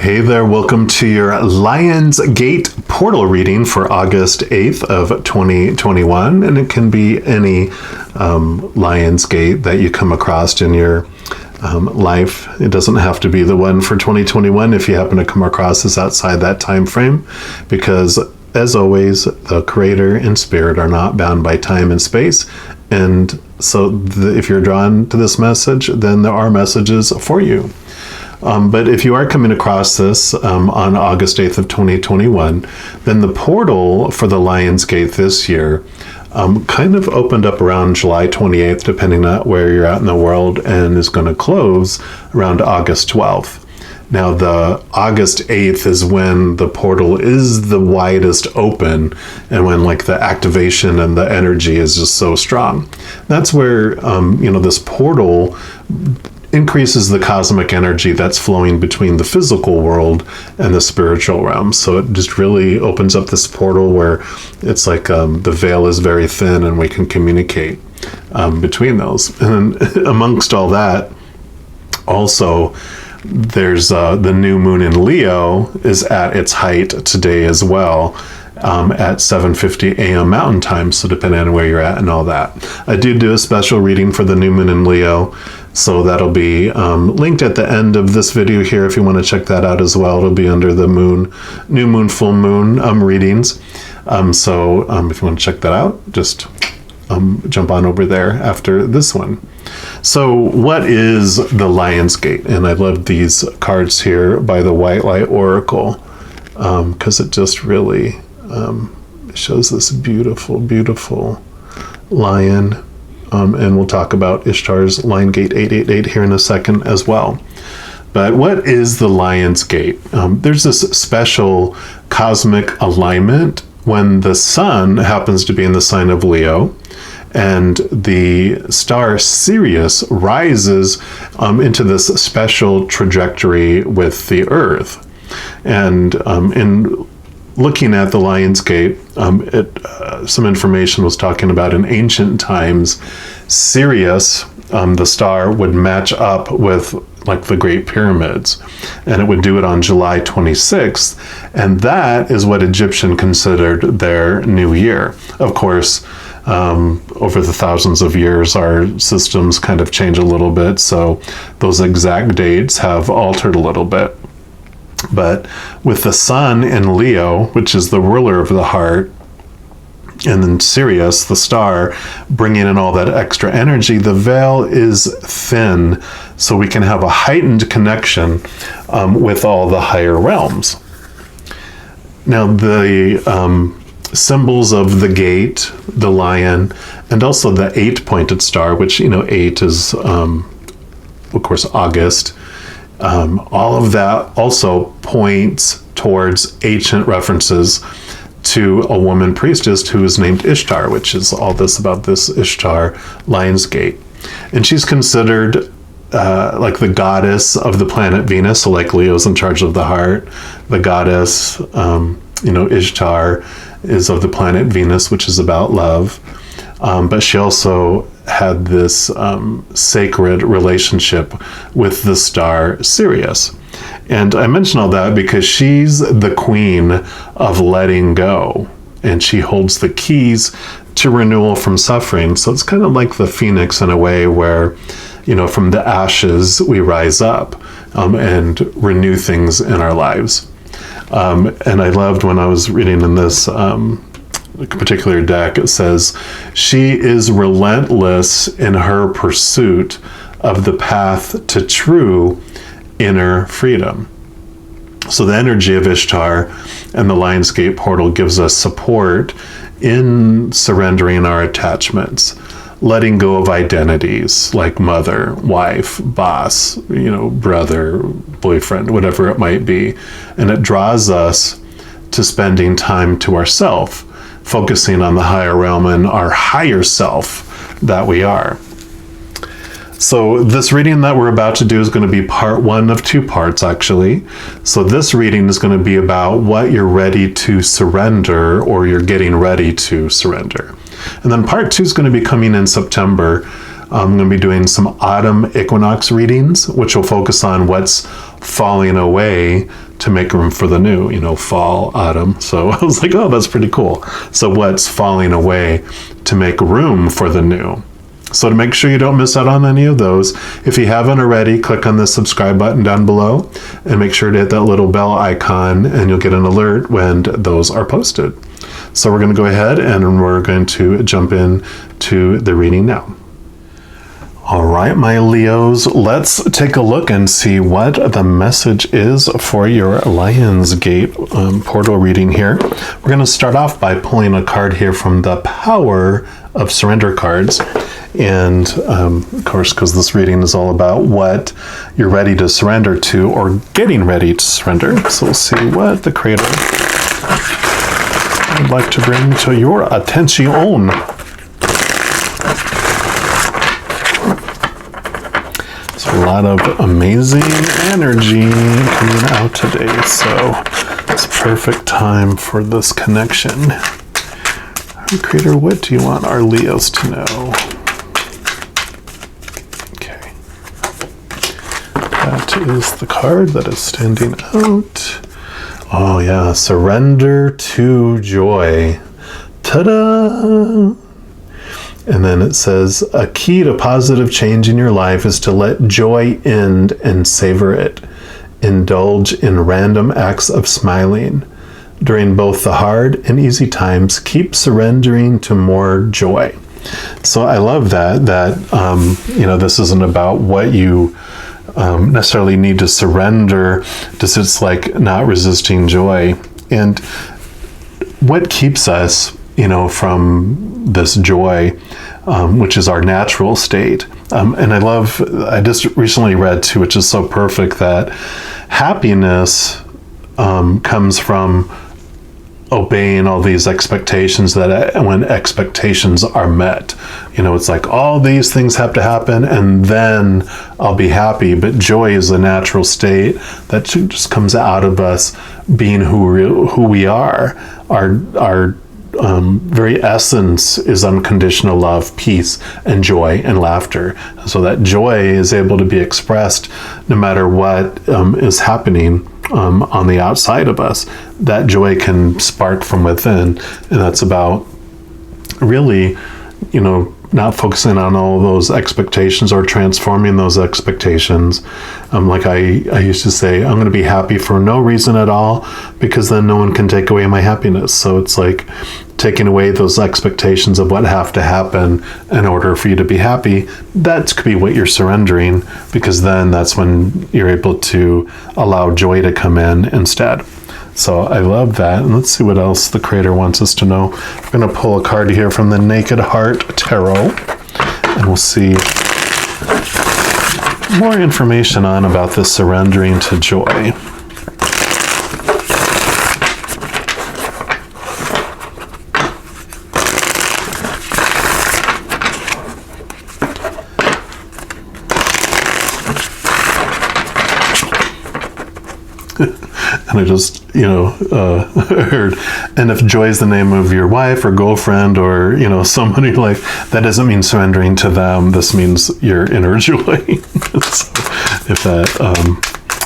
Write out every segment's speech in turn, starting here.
Hey there, welcome to your Lion's Gate portal reading for August 8th of 2021. And it can be any Lion's Gate that you come across in your life. It doesn't have to be the one for 2021 if you happen to come across this outside that time frame, because as always, the Creator and Spirit are not bound by time and space. And so if you're drawn to this message, then there are messages for you. But if you are coming across this on August 8th of 2021, then the portal for the Lion's Gate this year kind of opened up around July 28th, depending on where you're at in the world, and is going to close around August 12th. Now, the August 8th is when the portal is the widest open and when like the activation and the energy is just so strong. That's where, this portal increases the cosmic energy that's flowing between the physical world and the spiritual realm. So it just really opens up this portal where it's like the veil is very thin and we can communicate between those. And amongst all that, also, there's the new moon in Leo is at its height today as well, at 7:50 a.m. Mountain Time, so depending on where you're at and all that. I do a special reading for the new moon in Leo, so that'll be linked at the end of this video here if you want to check that out as well. It'll be under the new moon, full moon readings. So if you want to check that out, just jump on over there after this one. So what is the Lion's Gate? And I love these cards here by the White Light Oracle, because it just really shows this beautiful, beautiful lion. And we'll talk about Ishtar's Lion Gate 888 here in a second as well. But what is the Lion's Gate? There's this special cosmic alignment when the sun happens to be in the sign of Leo, and the star Sirius rises into this special trajectory with the Earth. And in looking at the Lion's Gate, some information was talking about in ancient times, Sirius, the star, would match up with like the Great Pyramids, and it would do it on July 26th, and that is what Egyptian considered their new year. Of course, over the thousands of years, our systems kind of change a little bit, so those exact dates have altered a little bit. But with the sun in Leo, which is the ruler of the heart, and then Sirius, the star, bringing in all that extra energy, the veil is thin, so we can have a heightened connection with all the higher realms. Now, the symbols of the gate, the lion, and also the 8-pointed star, which, 8 is, of course, August. All of that also points towards ancient references to a woman priestess who is named Ishtar, which is all this about this Ishtar Lion's Gate. And she's considered like the goddess of the planet Venus, so like Leo's in charge of the heart. The goddess, Ishtar is of the planet Venus, which is about love. But she also had this sacred relationship with the star Sirius. And I mention all that because she's the queen of letting go, and she holds the keys to renewal from suffering. So it's kind of like the phoenix in a way where, from the ashes we rise up and renew things in our lives. And I loved when I was reading in this particular deck, it says, she is relentless in her pursuit of the path to true inner freedom. So the energy of Ishtar and the Lion's Gate portal gives us support in surrendering our attachments, letting go of identities like mother, wife, boss, brother, boyfriend, whatever it might be. And it draws us to spending time to ourself, focusing on the higher realm and our higher self that we are. So this reading that we're about to do is going to be part 1 of 2 parts, actually. So this reading is going to be about what you're ready to surrender, or you're getting ready to surrender. And then part 2 is going to be coming in September. I'm going to be doing some autumn equinox readings, which will focus on what's falling away to make room for the new, fall, autumn. So I was like, oh, that's pretty cool. So what's falling away to make room for the new? So to make sure you don't miss out on any of those, if you haven't already, click on the subscribe button down below and make sure to hit that little bell icon and you'll get an alert when those are posted. So we're going to go ahead and we're going to jump in to the reading now. All right, my Leos, let's take a look and see what the message is for your Lionsgate portal reading here. We're going to start off by pulling a card here from the Power of Surrender cards. And of course, because this reading is all about what you're ready to surrender to or getting ready to surrender. So we'll see what the Creator would like to bring to your attention. A lot of amazing energy coming out today, so it's perfect time for this connection. Creator, what do you want our Leos to know? Okay. That is the card that is standing out. Oh yeah, surrender to joy. Ta-da! And then it says, a key to positive change in your life is to let joy end and savor it. Indulge in random acts of smiling. During both the hard and easy times, keep surrendering to more joy. So I love that this isn't about what you necessarily need to surrender. It's like not resisting joy. And what keeps us from this joy, which is our natural state. And I just recently read too, which is so perfect, that happiness comes from obeying all these expectations, that when expectations are met, it's like all these things have to happen and then I'll be happy. But joy is a natural state that just comes out of us being who we are. Our very essence is unconditional love, peace, and joy and laughter. So that joy is able to be expressed no matter what is happening on the outside of us. That joy can spark from within, and that's about really, not focusing on all those expectations or transforming those expectations. Like I used to say, I'm going to be happy for no reason at all, because then no one can take away my happiness. So it's like taking away those expectations of what have to happen in order for you to be happy. That could be what you're surrendering, because then that's when you're able to allow joy to come in instead. So I love that. And let's see what else the Creator wants us to know. I'm going to pull a card here from the Naked Heart Tarot, and we'll see more information about this surrendering to joy. And I just, heard, and if joy is the name of your wife or girlfriend or, somebody in your life, that doesn't mean surrendering to them. This means your inner joy. So if that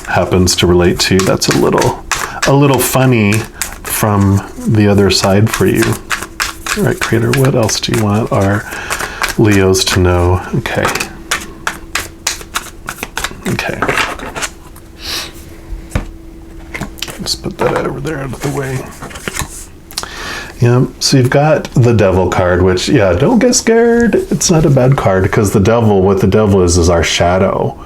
happens to relate to you, that's a little funny from the other side for you. All right, Creator, what else do you want our Leos to know? Okay. Just put that over there out of the way. Yeah, so you've got the Devil card, which, don't get scared. It's not a bad card, because what the devil is our shadow.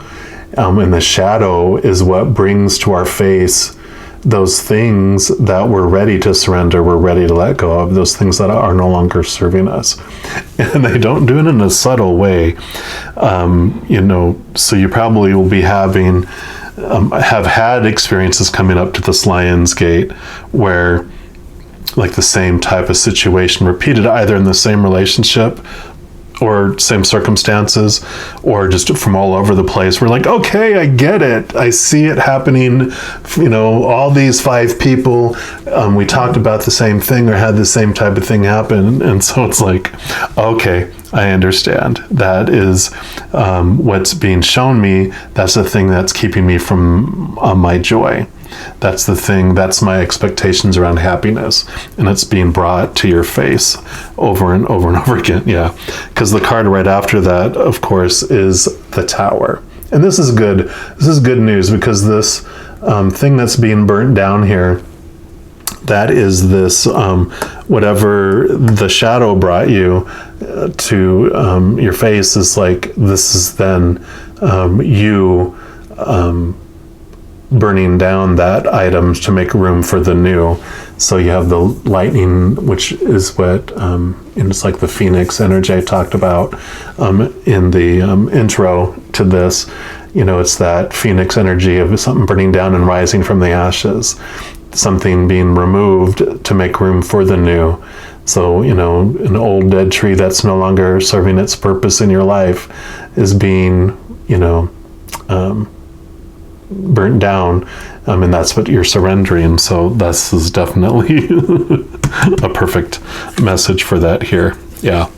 And the shadow is what brings to our face those things that we're ready to surrender, we're ready to let go of, those things that are no longer serving us. And they don't do it in a subtle way. So you probably will be have had experiences coming up to this Lionsgate where like the same type of situation repeated, either in the same relationship or same circumstances, or just from all over the place. We're like, okay, I get it. I see it happening. All these 5 people, we talked about the same thing or had the same type of thing happen. And so it's like, okay, I understand. That is what's being shown me. That's the thing that's keeping me from my joy. That's the thing. That's my expectations around happiness. And it's being brought to your face over and over and over again. Yeah. Because the card right after that, of course, is the Tower. And this is good. This is good news, because this thing that's being burnt down here, that is this, whatever the shadow brought you to your face, is like, this is then you burning down that item to make room for the new. So you have the lightning, which is what, it's like the phoenix energy I talked about in the intro to this. It's that phoenix energy of something burning down and rising from the ashes, something being removed to make room for the new. So, an old dead tree that's no longer serving its purpose in your life is being, burnt down, and that's what you're surrendering. So this is definitely a perfect message for that here. Yeah.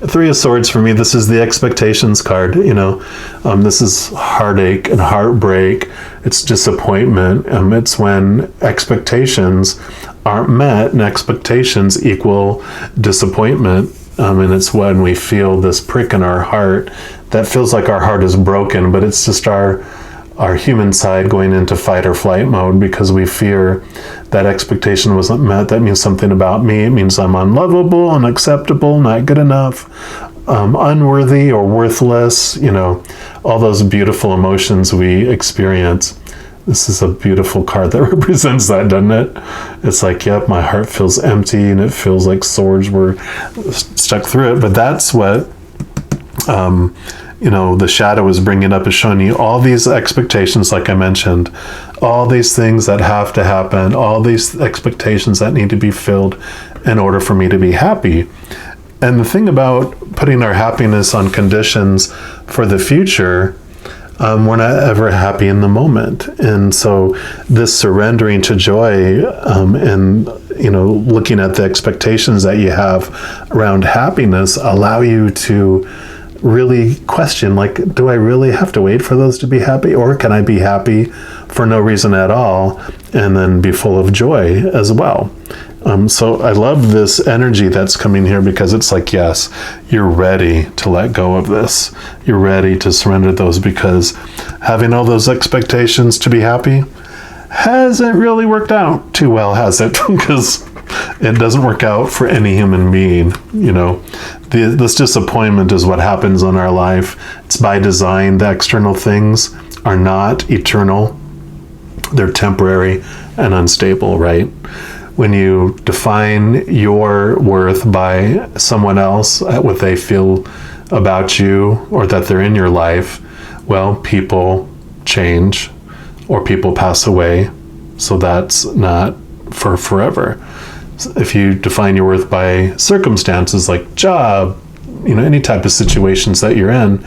Three of Swords for me, this is the expectations card. This is heartache and heartbreak. It's disappointment. It's when expectations aren't met, and expectations equal disappointment. And it's when we feel this prick in our heart that feels like our heart is broken, but it's just our human side going into fight or flight mode, because we fear that expectation wasn't met. That means something about me. It means I'm unlovable, unacceptable, not good enough, unworthy or worthless, all those beautiful emotions we experience. This is a beautiful card that represents that, doesn't it? It's like, yep, my heart feels empty, and it feels like swords were stuck through it. But that's what the shadow is bringing up, is showing you all these expectations, like I mentioned, all these things that have to happen, all these expectations that need to be filled in order for me to be happy. And the thing about putting our happiness on conditions for the future, we're not ever happy in the moment. And so this surrendering to joy, and looking at the expectations that you have around happiness, allow you to really question, like, do I really have to wait for those to be happy, or can I be happy for no reason at all and then be full of joy as well? So I love this energy that's coming here, because it's like, yes, you're ready to let go of this. You're ready to surrender those, because having all those expectations to be happy hasn't really worked out too well, has it? Because it doesn't work out for any human being. This disappointment is what happens in our life. It's by design. The external things are not eternal. They're temporary and unstable, right? When you define your worth by someone else, what they feel about you, or that they're in your life, well, people change, or people pass away. So that's not for forever. If you define your worth by circumstances like job, any type of situations that you're in,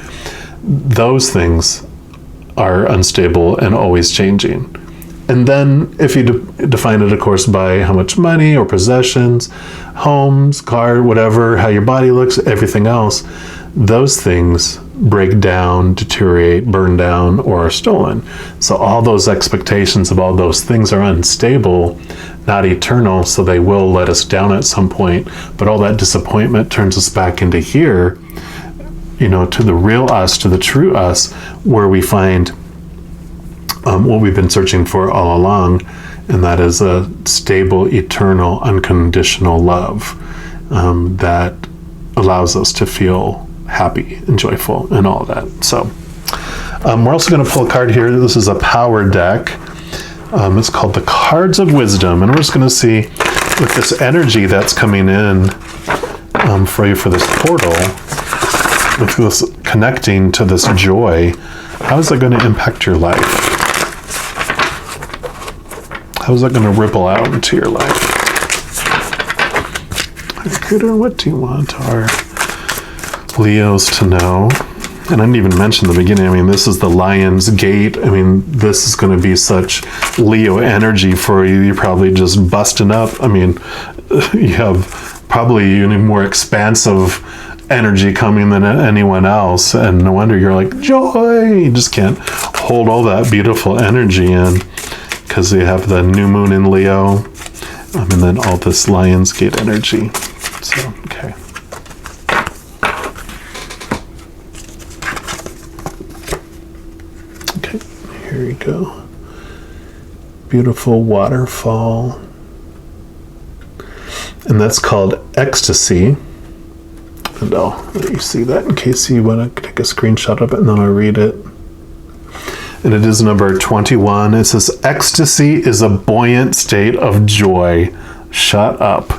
those things are unstable and always changing. And then if you define it, of course, by how much money or possessions, homes, car, whatever, how your body looks, everything else, those things break down, deteriorate, burn down, or are stolen. So all those expectations of all those things are unstable, not eternal, so they will let us down at some point. But all that disappointment turns us back into here, to the real us, to the true us, where we find what we've been searching for all along, and that is a stable, eternal, unconditional love that allows us to feel happy and joyful and all that. So we're also going to pull a card here. This is a power deck. It's called the Cards of Wisdom, and we're just going to see, with this energy that's coming in for you for this portal, with this connecting to this joy, how is that going to impact your life? How is that going to ripple out into your life? Critter, what do you want our Leos to know? And I didn't even mention the beginning. This is the Lion's Gate. This is going to be such Leo energy for you. You're probably just busting up. You have probably even more expansive energy coming than anyone else. And no wonder you're like, joy! You just can't hold all that beautiful energy in, because they have the new moon in Leo, and then all this Lionsgate energy. So, okay. Okay, here we go. Beautiful waterfall. And that's called Ecstasy. And I'll let you see that in case you want to take a screenshot of it, and then I'll read it. And it is number 21. It says, ecstasy is a buoyant state of joy. Shut up.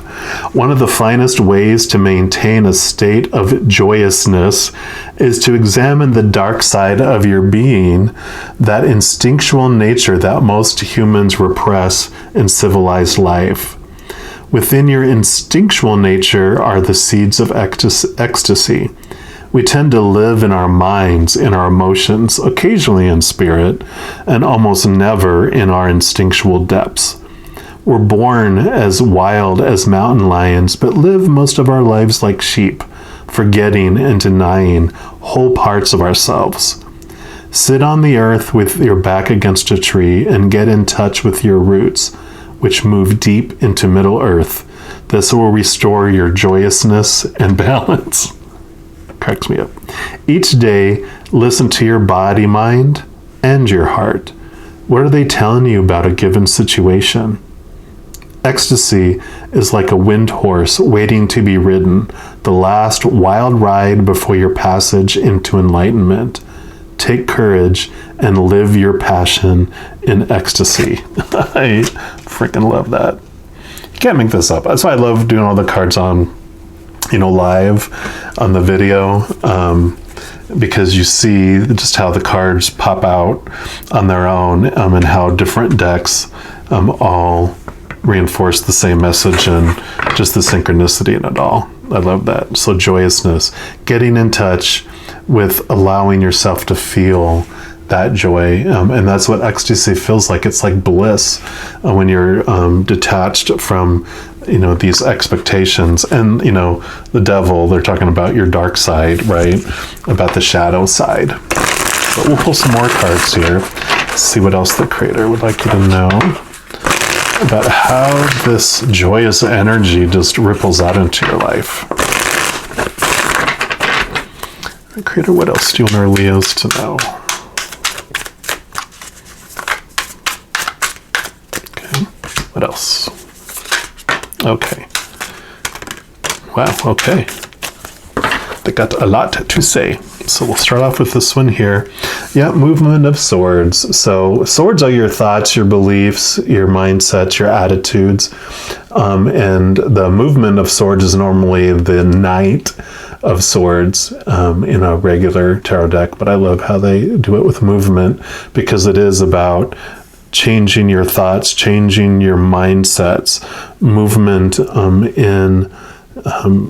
One of the finest ways to maintain a state of joyousness is to examine the dark side of your being, that instinctual nature that most humans repress in civilized life. Within your instinctual nature are the seeds of ecstasy. We tend to live in our minds, in our emotions, occasionally in spirit, and almost never in our instinctual depths. We're born as wild as mountain lions, but live most of our lives like sheep, forgetting and denying whole parts of ourselves. Sit on the earth with your back against a tree and get in touch with your roots, which move deep into Middle Earth. This will restore your joyousness and balance. Cracks me up. Each day, listen to your body, mind, and your heart. What are they telling you about a given situation? Ecstasy is like a wind horse waiting to be ridden, the last wild ride before your passage into enlightenment. Take courage and live your passion in ecstasy. I freaking love that. You can't make this up. That's why I love doing all the cards on, live on the video, because you see just how the cards pop out on their own, and how different decks all reinforce the same message, and just the synchronicity in it all. I love that. So joyousness, getting in touch with allowing yourself to feel that joy, and that's what ecstasy feels like. It's like bliss when you're detached from these expectations. And the devil, they're talking about your dark side, right? About the shadow side. But we'll pull some more cards here, see what else the creator would like you to know about how this joyous energy just ripples out into your life. Creator, what else do you want our Leos to know? Okay, what else? Okay. Wow, okay. They got a lot to say. So we'll start off with this one here. Yeah, movement of swords. So swords are your thoughts, your beliefs, your mindsets, your attitudes. And the movement of swords is normally the Knight of Swords in a regular tarot deck. But I love how they do it with movement, because it is about changing your thoughts, changing your mindsets, movement in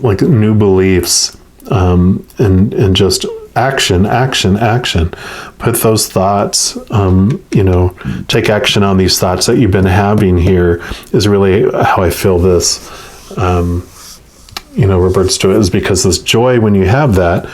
like new beliefs, and just action. Put those thoughts, take action on these thoughts that you've been having here, is really how I feel this, reverts to it, is because this joy, when you have that,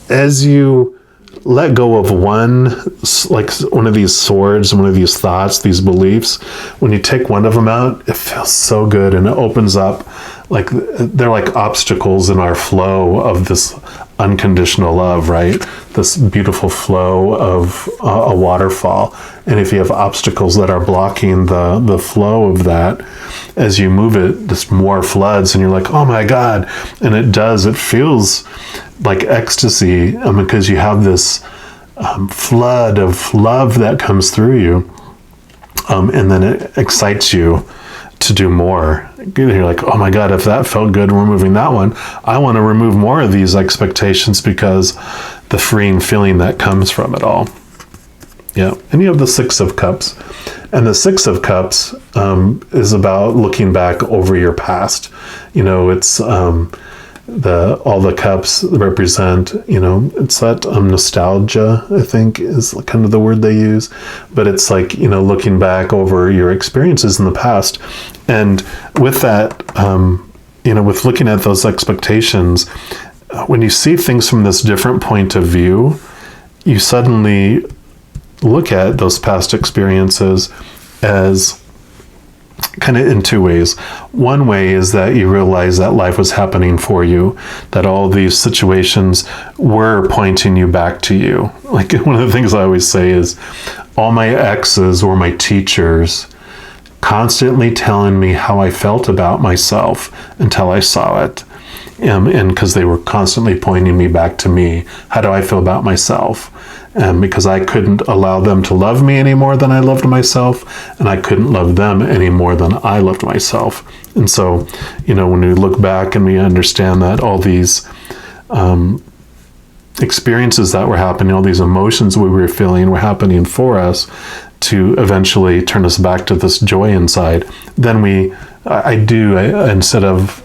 as you let go of one of these swords, one of these thoughts, these beliefs, when you take one of them out, it feels so good, and it opens up, like they're like obstacles in our flow of this unconditional love, right? This beautiful flow of a waterfall. And if you have obstacles that are blocking the flow of that, as you move it, just more floods, and you're like, oh my God. And it feels like ecstasy, because you have this flood of love that comes through you, and then it excites you to do more. You're like, oh my God, if that felt good removing that one, I want to remove more of these expectations, because the freeing feeling that comes from it all. Yeah. And you have the Six of Cups, and the Six of Cups is about looking back over your past. It's all the cups represent, it's that nostalgia, I think, is kind of the word they use. But it's like, looking back over your experiences in the past. And with that, with looking at those expectations, when you see things from this different point of view, you suddenly look at those past experiences as kind of in two ways. One way is that you realize that life was happening for you, that all these situations were pointing you back to you. Like one of the things I always say is all my exes were my teachers, constantly telling me how I felt about myself until I saw it. And because they were constantly pointing me back to me. How do I feel about myself? And because I couldn't allow them to love me any more than I loved myself, and I couldn't love them any more than I loved myself. And so, when we look back and we understand that all these experiences that were happening, all these emotions we were feeling were happening for us to eventually turn us back to this joy inside, then instead of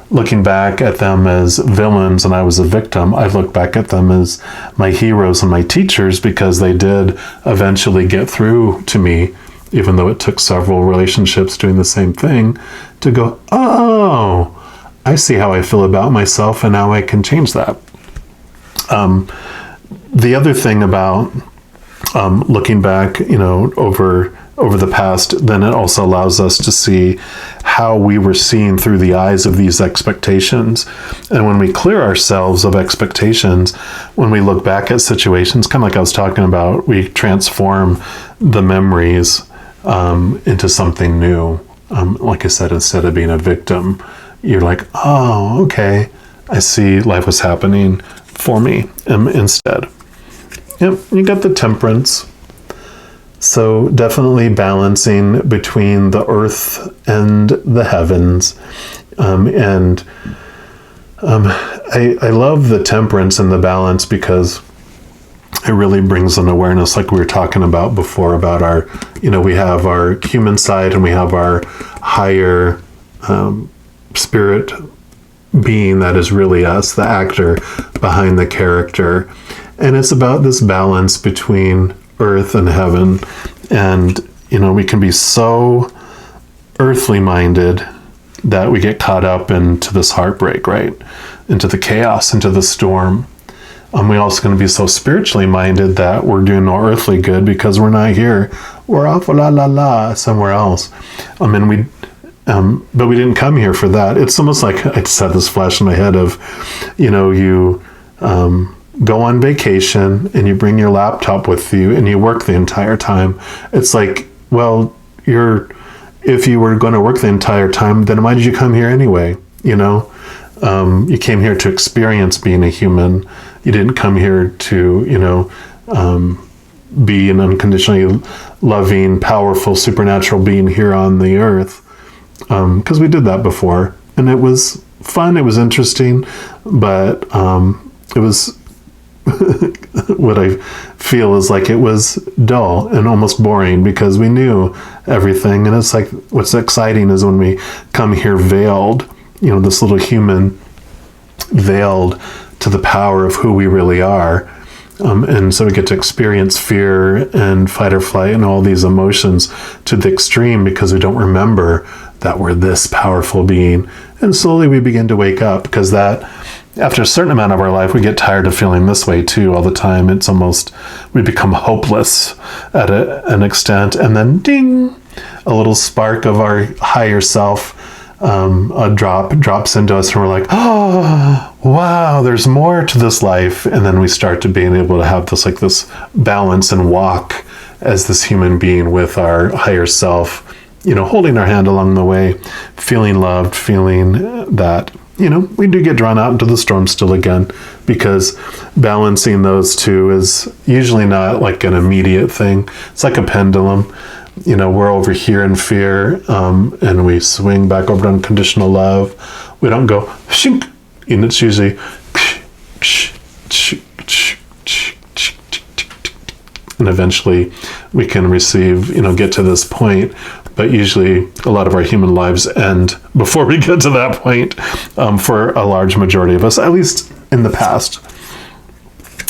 looking back at them as villains and I was a victim, I look back at them as my heroes and my teachers, because they did eventually get through to me, even though it took several relationships doing the same thing, to go, oh, I see how I feel about myself and now I can change that. The other thing about looking back, over the past, then it also allows us to see how we were seen through the eyes of these expectations. And when we clear ourselves of expectations, when we look back at situations, kind of like I was talking about, we transform the memories into something new. Like I said, instead of being a victim, you're like, oh, okay, I see life was happening for me instead. Yep, you got the temperance. So definitely balancing between the earth and the heavens. I love the temperance and the balance, because it really brings an awareness, like we were talking about before, about our, we have our human side and we have our higher spirit being that is really us, the actor behind the character. And it's about this balance between earth and heaven. And we can be so earthly minded that we get caught up into this heartbreak, right? Into the chaos, into the storm. We're also going to be so spiritually minded that we're doing no earthly good because we're not here. We're off somewhere else. But we didn't come here for that. It's almost like I just had this flash in my head of, you go on vacation and you bring your laptop with you and you work the entire time. It's like, well, if you were going to work the entire time, then why did you come here anyway? You came here to experience being a human. You didn't come here to, be an unconditionally loving, powerful, supernatural being here on the earth. Because we did that before, and it was fun. It was interesting, but it was what I feel is like it was dull and almost boring, because we knew everything. And it's like, what's exciting is when we come here veiled, this little human veiled to the power of who we really are. And so we get to experience fear and fight or flight and all these emotions to the extreme, because we don't remember that we're this powerful being. And slowly we begin to wake up, because that, after a certain amount of our life, we get tired of feeling this way too all the time. It's almost, we become hopeless at an extent. And then ding, a little spark of our higher self drops into us, and we're like, oh, wow, there's more to this life. And then we start to being able to have this balance and walk as this human being with our higher self, holding our hand along the way, feeling loved, feeling that, we do get drawn out into the storm still again, because balancing those two is usually not like an immediate thing. It's like a pendulum. We're over here in fear, and we swing back over to unconditional love. We don't go shink, and it's usually and eventually we can receive, get to this point. But usually a lot of our human lives end before we get to that point, for a large majority of us, at least in the past.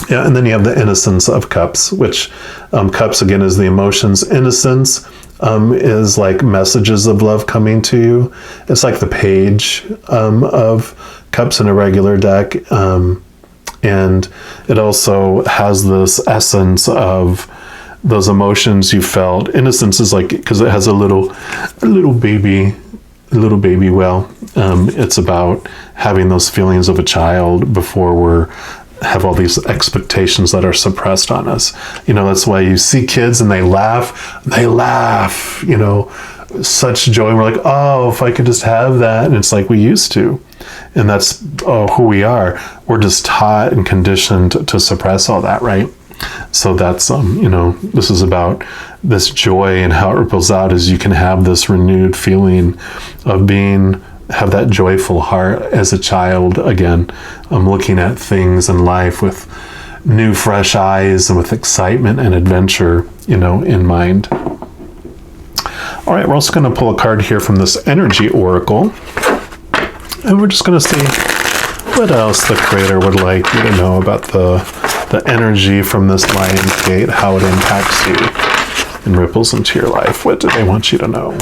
Yeah, and then you have the innocence of cups, which cups, again, is the emotions. Innocence is like messages of love coming to you. It's like the page of cups in a regular deck. And it also has this essence of those emotions you felt. Innocence is like, because it has a little baby well. It's about having those feelings of a child before we're have all these expectations that are suppressed on us. That's why you see kids and they laugh, such joy. We're like, oh, if I could just have that. And it's like we used to. And that's who we are. We're just taught and conditioned to suppress all that, right? So that's, this is about this joy, and how it ripples out is you can have this renewed feeling of have that joyful heart as a child again. Looking at things in life with new, fresh eyes and with excitement and adventure, in mind. All right, we're also going to pull a card here from this energy oracle. And we're just going to see what else the creator would like you to know about the energy from this Lion's Gate, how it impacts you and ripples into your life. What do they want you to know?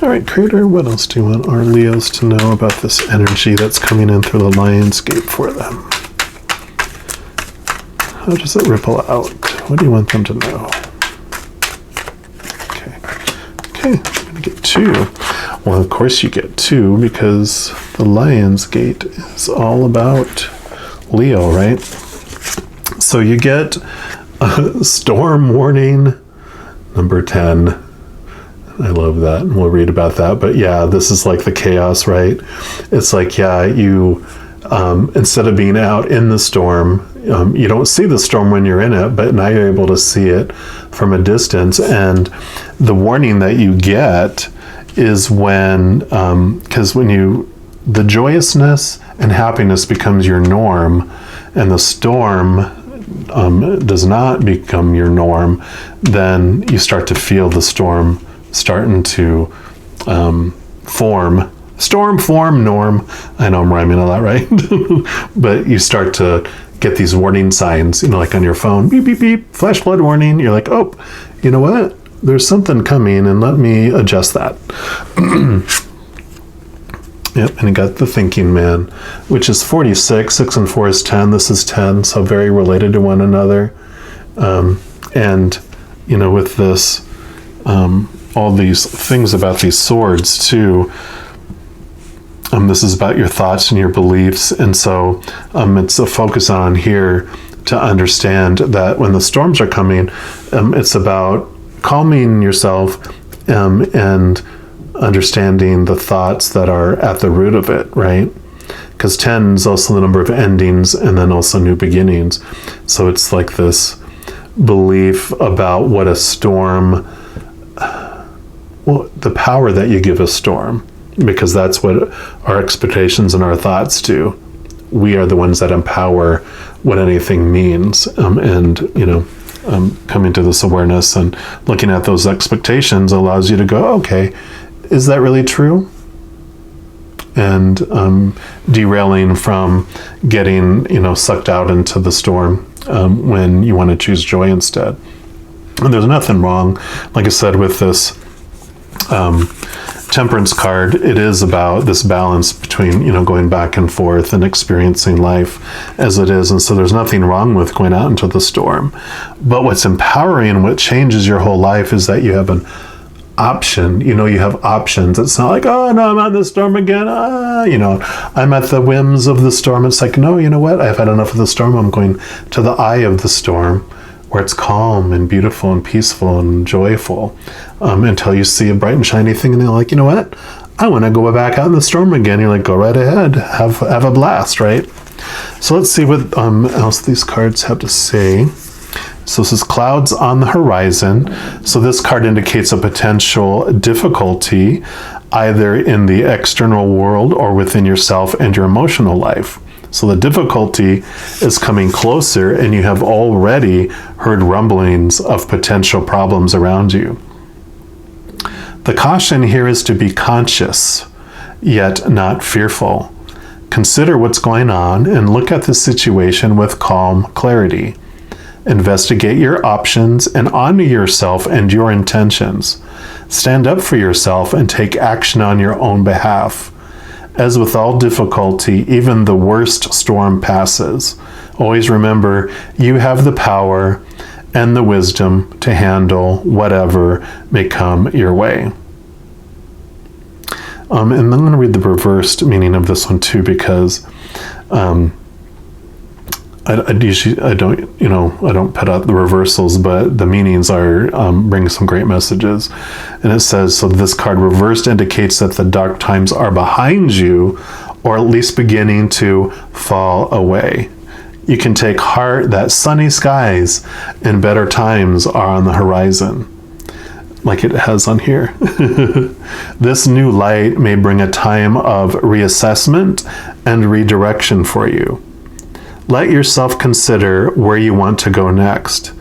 All right, creator, what else do you want our Leos to know about this energy that's coming in through the Lion's Gate for them? How does it ripple out? What do you want them to know? Okay, I'm going to get 2. Well, of course you get 2 because the Lion's Gate is all about Leo, right? So you get a storm warning, number 10. I love that, and we'll read about that. But yeah, this is like the chaos, right? It's like, you instead of being out in the storm, you don't see the storm when you're in it, but now you're able to see it from a distance. And the warning that you get is when, because the joyousness and happiness becomes your norm, and the storm does not become your norm, then you start to feel the storm starting to form. Storm, form, norm. I know I'm rhyming a lot, right? But you start to get these warning signs, like on your phone, beep, beep, beep, flash flood warning. You're like, oh, you know what? There's something coming, and let me adjust that. Yep, and you got the Thinking Man, which is 46. 6 and 4 is 10. This is 10, so very related to one another. And, with this, all these things about these swords, too. This is about your thoughts and your beliefs. And so it's a focus on here to understand that when the storms are coming, it's about calming yourself and understanding the thoughts that are at the root of it, right? Because 10 is also the number of endings and then also new beginnings. So it's like this belief about what a storm, the power that you give a storm, because that's what our expectations and our thoughts do. We are the ones that empower what anything means. Coming to this awareness and looking at those expectations allows you to go, okay, is that really true? And derailing from getting, sucked out into the storm when you want to choose joy instead. And there's nothing wrong, like I said, with this Temperance card. It is about this balance between, going back and forth and experiencing life as it is. And so there's nothing wrong with going out into the storm. But what's empowering, what changes your whole life, is that you have an option. You have options. It's not like, oh no, I'm out in the storm again. I'm at the whims of the storm. It's like, no, you know what? I've had enough of the storm. I'm going to the eye of the storm, where it's calm and beautiful and peaceful and joyful, until you see a bright and shiny thing, and you're like, you know what? I want to go back out in the storm again. You're like, go right ahead, have a blast, right? So let's see what else these cards have to say. So this is clouds on the horizon. So this card indicates a potential difficulty, either in the external world or within yourself and your emotional life. So the difficulty is coming closer, and you have already heard rumblings of potential problems around you. The caution here is to be conscious, yet not fearful. Consider what's going on and look at the situation with calm clarity. Investigate your options and honor yourself and your intentions. Stand up for yourself and take action on your own behalf. As with all difficulty, even the worst storm passes. Always remember, you have the power and the wisdom to handle whatever may come your way. And I'm going to read the reversed meaning of this one too, because I don't put out the reversals, but the meanings are bring some great messages. And it says, so this card reversed indicates that the dark times are behind you, or at least beginning to fall away. You can take heart that sunny skies and better times are on the horizon, like it has on here. This new light may bring a time of reassessment and redirection for you. Let yourself consider where you want to go next.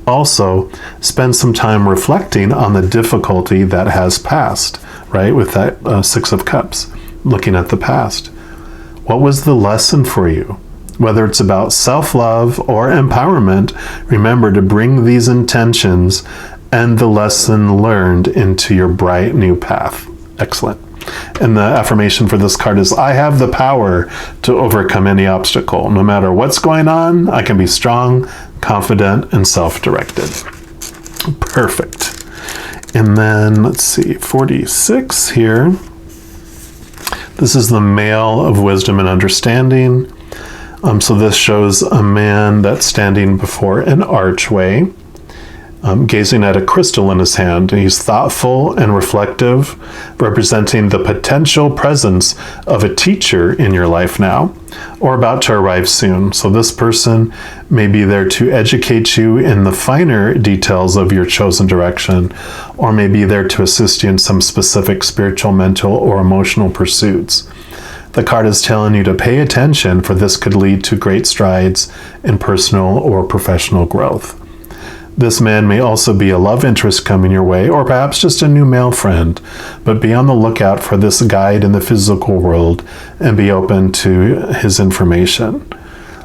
Also, spend some time reflecting on the difficulty that has passed, right? With that Six of Cups, looking at the past. What was the lesson for you? Whether it's about self-love or empowerment, remember to bring these intentions and the lesson learned into your bright new path. Excellent. And the affirmation for this card is, I have the power to overcome any obstacle. No matter what's going on, I can be strong, confident, and self-directed. Perfect. And then, let's see, 46 here. This is the male of wisdom and understanding. So this shows a man that's standing before an archway, gazing at a crystal in his hand. And he's thoughtful and reflective, representing the potential presence of a teacher in your life now, or about to arrive soon. So this person may be there to educate you in the finer details of your chosen direction, or may be there to assist you in some specific spiritual, mental, or emotional pursuits. The card is telling you to pay attention, for this could lead to great strides in personal or professional growth. This man may also be a love interest coming your way, or perhaps just a new male friend, but be on the lookout for this guide in the physical world and be open to his information.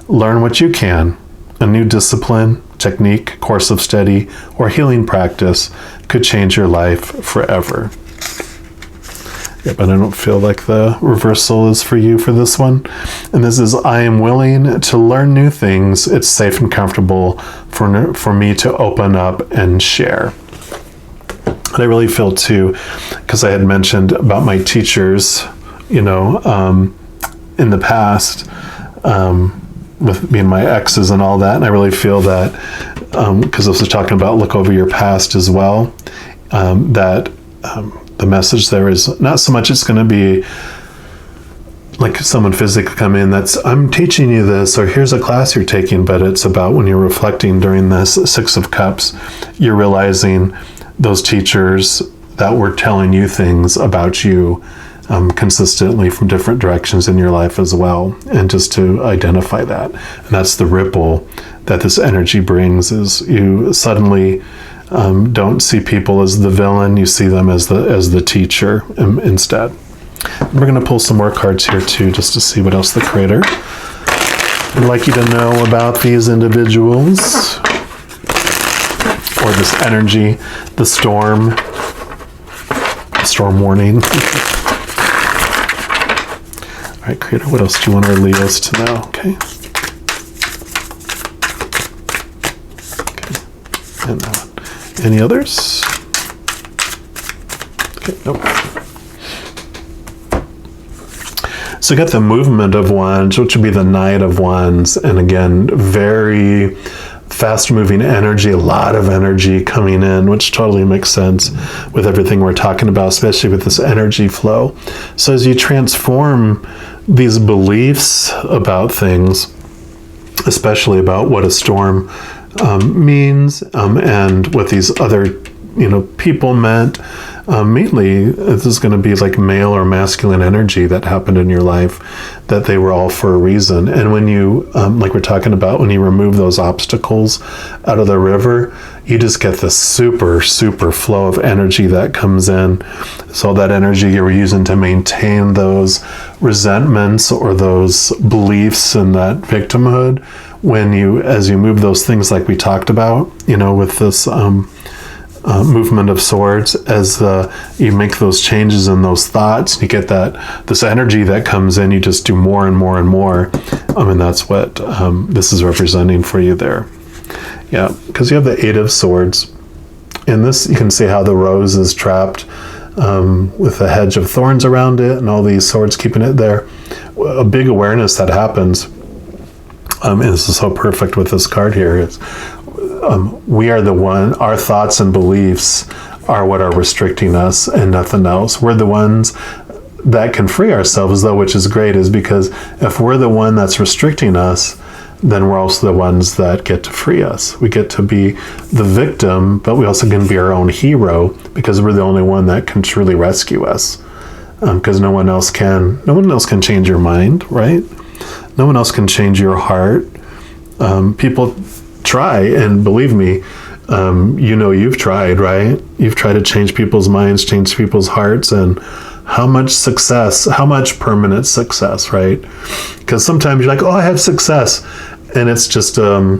Learn what you can. A new discipline, technique, course of study, or healing practice could change your life forever. Yeah, but I don't feel like the reversal is for you for this one. And this is, I am willing to learn new things. It's safe and comfortable for me to open up and share. And I really feel too, because I had mentioned about my teachers, in the past, with being my exes and all that. And I really feel that, because I was talking about look over your past as well, the message there is not so much it's going to be like someone physically come in I'm teaching you this, or here's a class you're taking, but it's about when you're reflecting during this Six of Cups, you're realizing those teachers that were telling you things about you consistently from different directions in your life as well, and just to identify that. And that's the ripple that this energy brings, is you suddenly don't see people as the villain, you see them as the teacher instead. We're going to pull some more cards here too, just to see what else the Creator would like you to know about these individuals, or this energy, the storm warning. All right, Creator, what else do you want our Leos to know? Okay. And that one. Any others? Okay, nope. So you got the movement of wands, which would be the Knight of Wands. And again, very fast moving energy, a lot of energy coming in, which totally makes sense with everything we're talking about, especially with this energy flow. So as you transform these beliefs about things, especially about what a storm means, and what these other people meant, mainly this is going to be like male or masculine energy that happened in your life, that they were all for a reason. And when you like we're talking about, when you remove those obstacles out of the river, you just get this super flow of energy that comes in. So that energy you were using to maintain those resentments or those beliefs and that victimhood, as you move those things like we talked about, with this movement of swords, as you make those changes in those thoughts, you get this energy that comes in, you just do more and more and more. And that's what this is representing for you there. Yeah, because you have the Eight of Swords. In this, you can see how the rose is trapped with a hedge of thorns around it and all these swords keeping it there. A big awareness that happens, and this is so perfect with this card here, is we are the one, our thoughts and beliefs are what are restricting us and nothing else. We're the ones that can free ourselves, though, which is great, is because if we're the one that's restricting us, then we're also the ones that get to free us. We get to be the victim, but we also can be our own hero, because we're the only one that can truly rescue us. Because no one else can change your mind, right? No one else can change your heart. People try, and believe me, you've tried, right? You've tried to change people's minds, change people's hearts, and how much permanent success, right? Because sometimes you're like, oh, I have success, and it's just a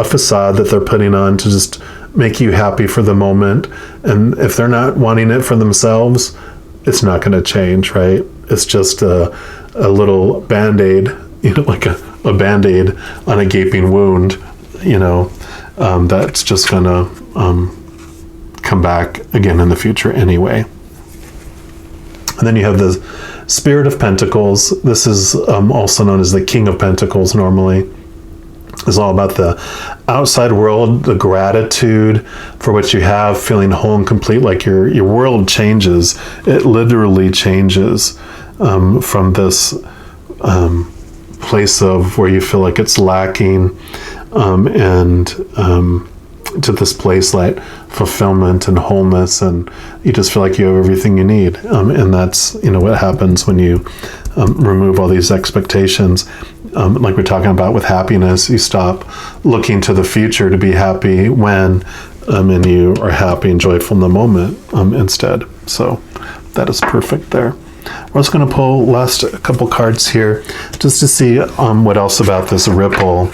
facade that they're putting on to just make you happy for the moment. And if they're not wanting it for themselves, it's not going to change, right? It's just a little Band-Aid, like a Band-Aid on a gaping wound, that's just going to come back again in the future anyway. And then you have the Spirit of Pentacles. This is also known as the King of Pentacles normally. It's all about the outside world, the gratitude for what you have, feeling whole and complete, like your world changes. It literally changes from this place of where you feel like it's lacking and to this place like fulfillment and wholeness, and you just feel like you have everything you need. And that's what happens when you remove all these expectations. Like we're talking about with happiness, you stop looking to the future to be happy when and you are happy and joyful in the moment instead. So that is perfect there. We're just going to pull last couple cards here just to see what else about this ripple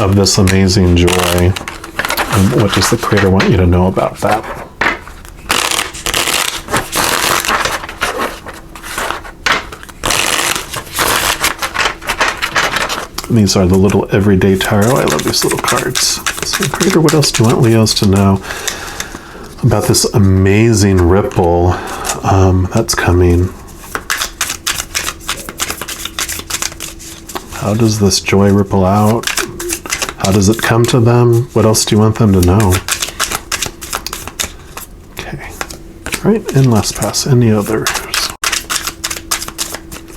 of this amazing joy. What does the Creator want you to know about that? And these are the little everyday tarot. I love these little cards. So, Creator, what else do you want Leos to know about this amazing ripple that's coming? How does this joy ripple out? How does it come to them? What else do you want them to know? Okay. All right, and last pass. Any others?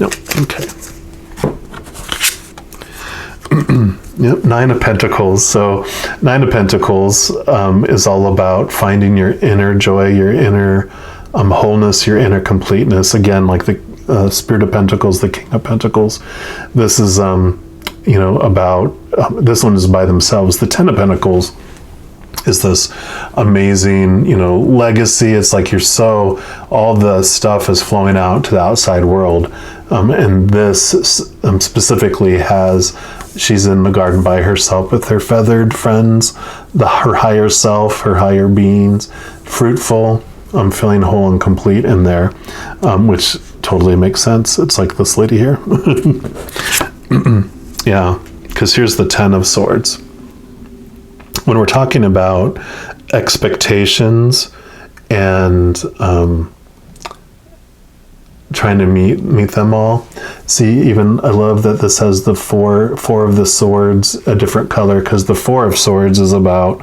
Nope. Okay. Yep, Nine of Pentacles. So Nine of Pentacles is all about finding your inner joy, your inner wholeness, your inner completeness. Again, like the Spirit of Pentacles, the King of Pentacles. This is, about, this one is by themselves. The Ten of Pentacles is this amazing, legacy. It's like all the stuff is flowing out to the outside world. And this specifically she's in the garden by herself with her feathered friends, her higher self, her higher beings, fruitful, feeling whole and complete in there, which totally makes sense. It's like this lady here. Yeah, because here's the Ten of Swords. When we're talking about expectations and trying to meet them all. See, even I love that this has the four of the swords, a different color, because the Four of Swords is about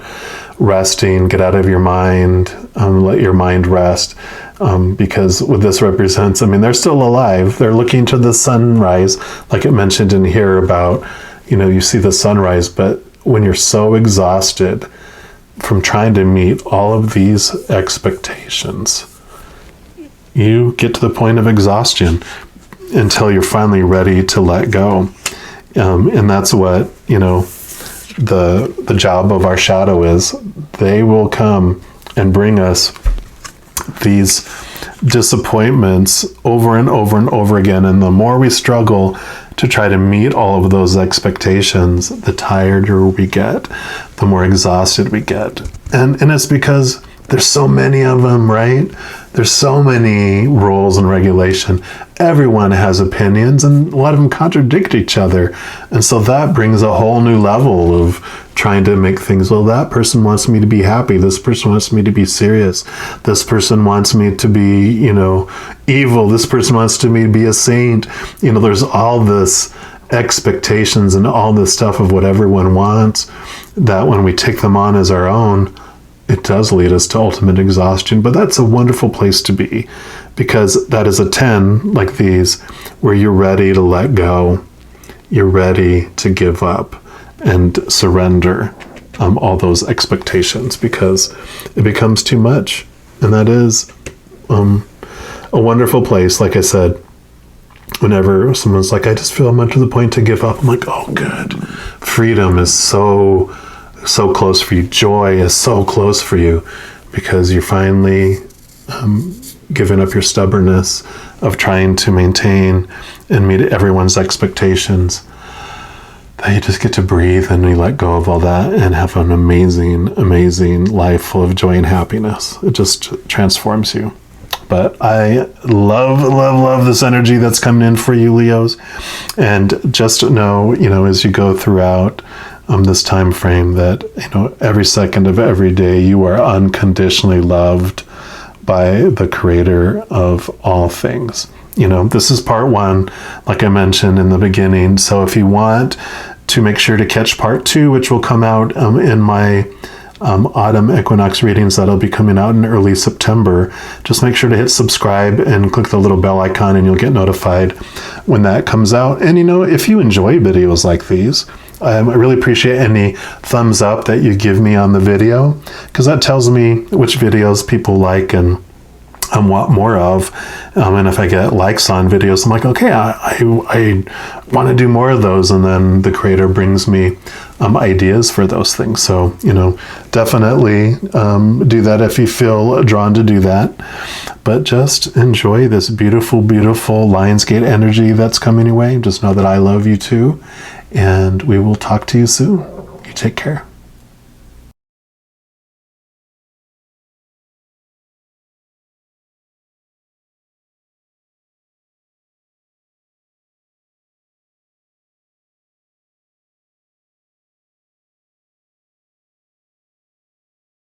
resting, get out of your mind, let your mind rest. Because what this represents, they're still alive. They're looking to the sunrise, like it mentioned in here about, you see the sunrise, but when you're so exhausted from trying to meet all of these expectations, you get to the point of exhaustion until you're finally ready to let go. And that's what, the job of our shadow is. They will come and bring us these disappointments over and over and over again. And the more we struggle to try to meet all of those expectations, the tireder we get, the more exhausted we get. And it's because There's so many of them, right? There's so many rules and regulation. Everyone has opinions, and a lot of them contradict each other. And so that brings a whole new level of trying to make things, well, that person wants me to be happy. This person wants me to be serious. This person wants me to be, evil. This person wants me to be a saint. There's all this expectations and all this stuff of what everyone wants, that when we take them on as our own, it does lead us to ultimate exhaustion. But that's a wonderful place to be, because that is a 10 like these, where you're ready to let go. You're ready to give up and surrender all those expectations, because it becomes too much. And that is a wonderful place. Like I said, whenever someone's like, I just feel I'm to the point to give up, I'm like, oh, good. Freedom is so close for you. Joy is so close for you, because you're finally giving up your stubbornness of trying to maintain and meet everyone's expectations. That you just get to breathe and you let go of all that and have an amazing, amazing life full of joy and happiness. It just transforms you. But I love this energy that's coming in for you, Leos. And just know, as you go throughout this time frame, that, every second of every day you are unconditionally loved by the Creator of all things. This is part 1, like I mentioned in the beginning. So if you want to make sure to catch part 2, which will come out in my autumn equinox readings, that'll be coming out in early September, just make sure to hit subscribe and click the little bell icon, and you'll get notified when that comes out. And if you enjoy videos like these, I really appreciate any thumbs up that you give me on the video, because that tells me which videos people like and want more of. And if I get likes on videos, I'm like, okay, I want to do more of those. And then the Creator brings me ideas for those things. So, definitely do that if you feel drawn to do that. But just enjoy this beautiful, beautiful Lionsgate energy that's coming your way. Just know that I love you too. And we will talk to you soon. You take care.